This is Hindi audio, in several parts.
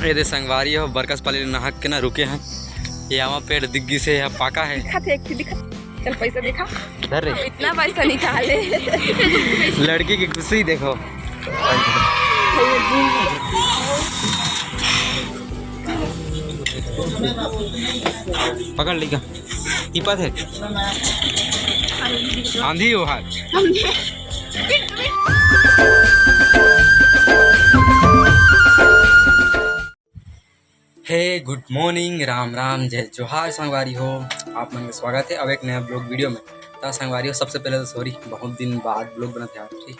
ये दे संगवारी हो बरकस पाली नहक के ना रुके हैं। ये आमा पेड़ दिग्गी से यहाँ पाका है। दिखा चल पैसा दिखा। धर रे इतना पैसा निकाले। लड़की की खुशी देखो। पकड़ ली क्या टीपा थे आंधी हो हाल। हे गुड मॉर्निंग, राम राम, जय जोहार संगवारी हो। आप मन का स्वागत है अब एक नया ब्लॉग वीडियो में। तो संगवारी हो सबसे पहले तो सॉरी बहुत दिन बाद ब्लॉग बनाते हैं ठीक।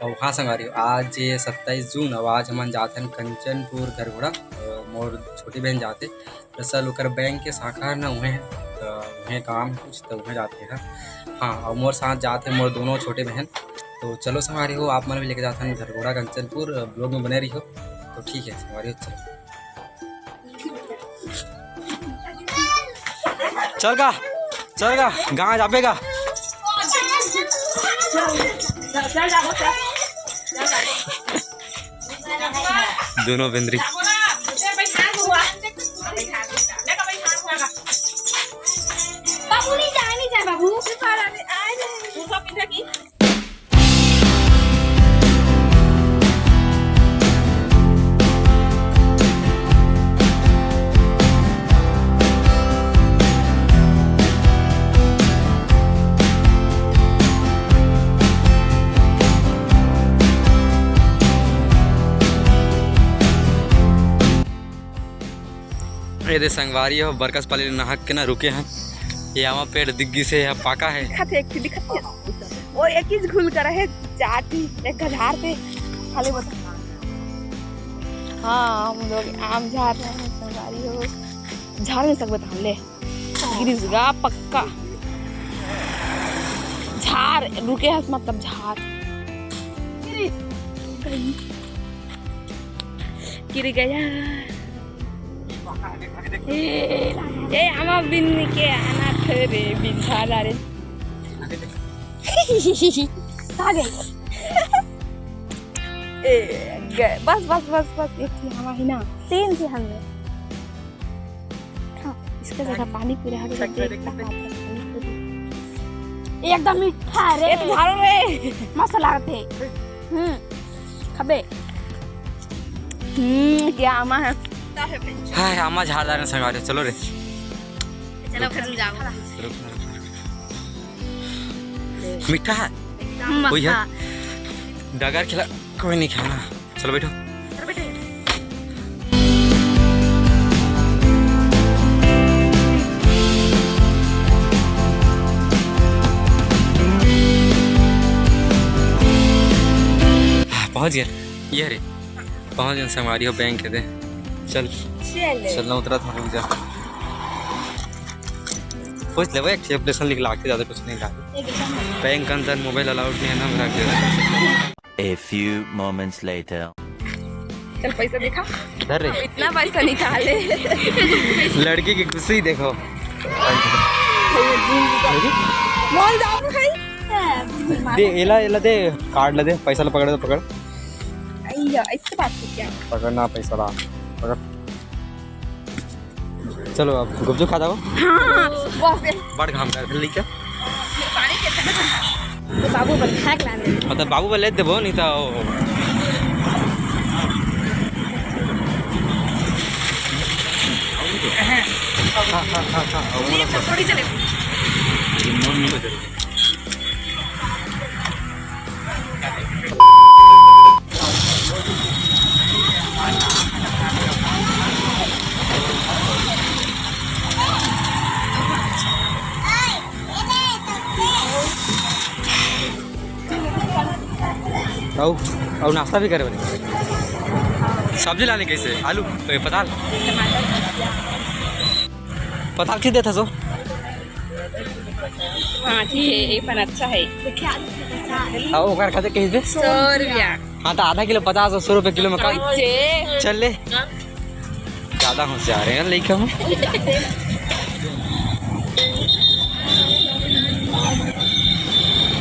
और हाँ संगवारी हो आज 27 जून और आज हम जाते हैं कंचनपुर गरगोड़ा। मोर छोटी बहन जाते दरअसल ओकर बैंक के शाखा न हुए हैं तो उन्हें काम कुछ तो उन्हें जाते हैं। हाँ और मोर साथ जाते हैं मोर दोनों छोटे बहन। तो चलो संगवारी हो आप मन भी लेके जाते हैं गरगोड़ा कंचनपुर। ब्लॉग में बने रही हो तो ठीक है संगवारी हो। चलो चल गा गाँव जापेगा। दोनों बेंद्री बाबू नहीं जाए बाबू ये दे संगवारी हो बरकस पाली नहक के ना रुके हैं। ये आमा पेड़ दिग्गी से यहाँ पाका है। दिखती वो एक ही घूम कर है जाती एक झाड़ पे खाली बता। हाँ हम लोग आम झाड़ रहे हैं संगवारी हो। झाड़ में सब बता ले गिरिगा पक्का झाड़ रुके हैं मतलब झाड़ गिर गया। ए आमा बिन के आना थे बिछाला रे आ गई। ए बस बस बस बस एक थी आमा ही ना तीन थी हमने। हाँ इसका जगह पानी पी रहा है एकदम मीठा रे झाड़ो रे मसाला थे खबे क्या आमा है। हाँ आमा झाड़दार ने संगवारी चलो रे चलो फिर जाओ। मीठा है कोई है डगर खिला कोई नहीं खाना। चलो बैठो पहुंच गया ये रे पहुंच गए संगवारी हो बैंक के दे। चल चलना उतरा था रुक जा पूछ ले वो एक एप्लीकेशन लिख ला के ज़्यादा कुछ नहीं कहा। बैंक के अंदर मोबाइल अलाउड नहीं है ना रख दे। A few moments later. चल पैसा दिखा। धर रे इतना पैसा निकाले। लड़की की खुशी देखो। मॉल जाओ भाई दे एला एला दे कार्ड ला दे पैसा ला पकड़ दे पकड़। अय्या इससे बात क्या पकड़ना पैसा ला पकड़। चलो अब गुपचुप खा जाओ। हाँ बस बड़ घाम कर फिर लेके पानी के तो बाबू पर फेंक लाने मतलब बाबू पर ले देबो नहीं तो थोड़ी चले और नाश्ता भी करे बने। सब्जी लाने कैसे आलू पताल पताल किस देता सो। हाँ ठीक है पर अच्छा है। ओकर खाते कैसे 100 रुपया। हाँ तो आधा किलो 50 और 100 रुपये किलो में कम चल ले ज़्यादा होशियार हैं लेके हम।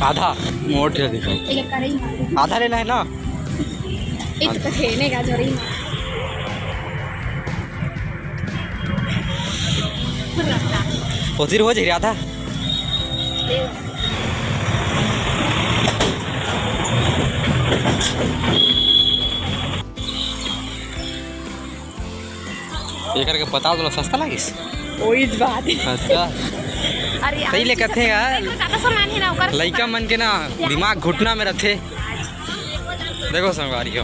आधा मोट दिखाओ आधा लेना है ना। एक तो खेने का जरी होती रोज ही था ये करके बता दो सस्ता लगिस वही बात है। अच्छा अरे सही ले कहते हैं ज्यादा सामान है ना ओकर लइका मन के ना दिमाग घुटना में रखे देखो संगवारी हो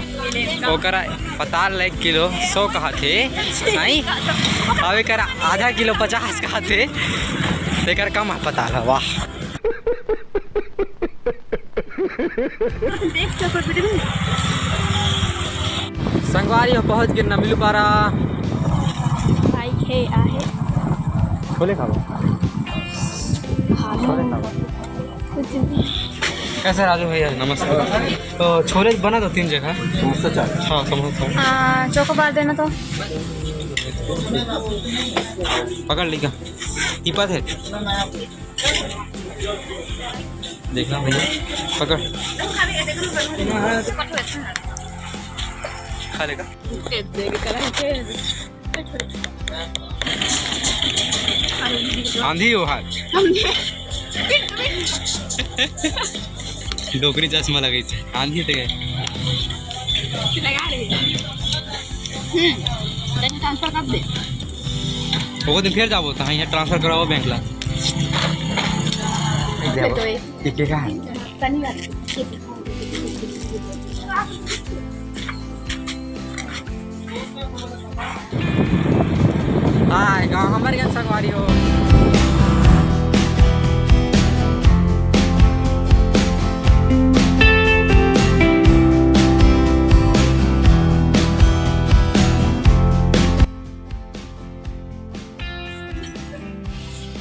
ओकरा पताल 1 किलो 100 कहा थे नहीं अब एक आधा किलो 50 कहा थे एक कम है पताल है वाह संगवारी हो पहुँच के न मिल पा रहा भाई है आहे छोले खाओ छोले खाओ कुछ नहीं कैसे राजू भैया नमस्कार तो छोले बना दो 3 जगह समोसा चाट हाँ समोसा चोकोबार देना तो पकड़ लीगा टीपत है देखना भैया पकड़ खा लेगा आंधी हो हाथ डोकरी चश्मा लगी थी आंधी थे ट्रांसफर कर दे वो दिन फिर जाओ तो यहाँ ट्रांसफर कराओ बैंक ला हाय गाँव हमारे यहाँ संगवारी हो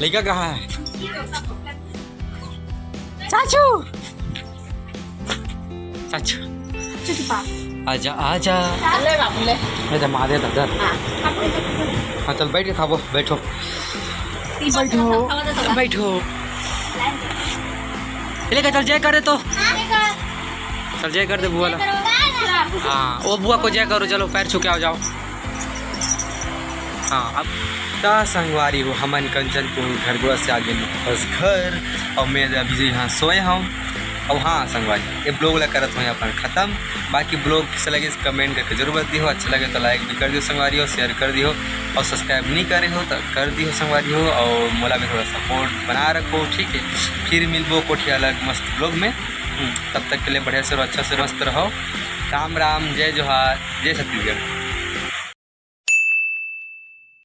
लड़का कहाँ है चाचू चाचू आजा आजा मैं जमा दे दर हाँ चल बैठ के खाबो बैठो बैठो बैठो लेकर चल जय कर दे तो चल जय कर दे बुआ ला हाँ वो बुआ को जय करो चलो पैर छू के आओ जाओ हाँ अब ता संगवारी हो हमन कंचनपुर घरगुआ से आगे बस घर और मैं अभी यहाँ सोए हूँ और हाँ संगवारी ये ब्लॉग ला करत हो अपन ख़त्म बाकी ब्लॉग कैसा लगे कमेंट करके जरूर दियो अच्छा लगे तो लाइक भी कर दियो संगवारी हो शेयर कर दियो और सब्सक्राइब नहीं करे हो तो कर दियो संगवारी हो और मोला में थोड़ा सपोर्ट बना रखो ठीक है फिर मिलबो कोठी अलग मस्त ब्लॉग में तब तक के लिए बढ़िया से अच्छा से मस्त रहो राम राम जय जोहार जय छत्तीसगढ़।